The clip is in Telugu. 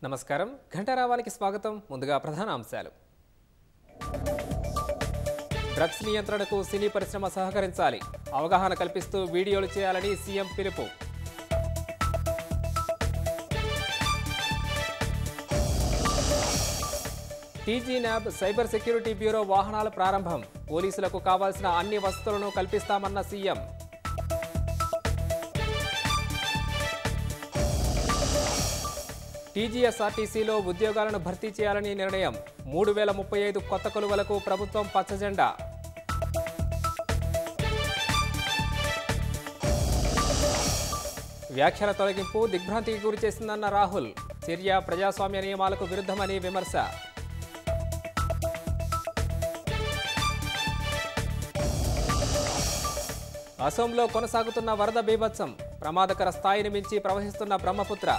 నమస్కారం ఘంటారావానికి స్వాగతం ముందుగా ప్రధాన అంశాలు డ్రగ్స్ నియంత్రణకు సినీ పరిశ్రమ సహకరించాలి అవగాహన కల్పిస్తూ వీడియోలు చేయాలని సీఎం పిలుపు TG NAB cyber security bureau వాహనాల ప్రారంభం పోలీసులకు కావాల్సిన అన్ని వసతులను కల్పిస్తామన్న సీఎం టీజీఎస్ఆర్టీసీలో ఉద్యోగాలను భర్తీ చేయాలని నిర్ణయం 3035 కొత్త కొలువులకు ప్రభుత్వం పచ్చజెండా వ్యాఖ్యల తొలగింపు దిగ్భ్రాంతికి గురి చేసిందన్న రాహుల్ చర్య ప్రజాస్వామ్య నియమాలకు విరుద్ధమని విమర్శ అసోంలో కొనసాగుతున్న వరద బీభత్సం ప్రమాదకర స్థాయిని మించి ప్రవహిస్తున్న బ్రహ్మపుత్ర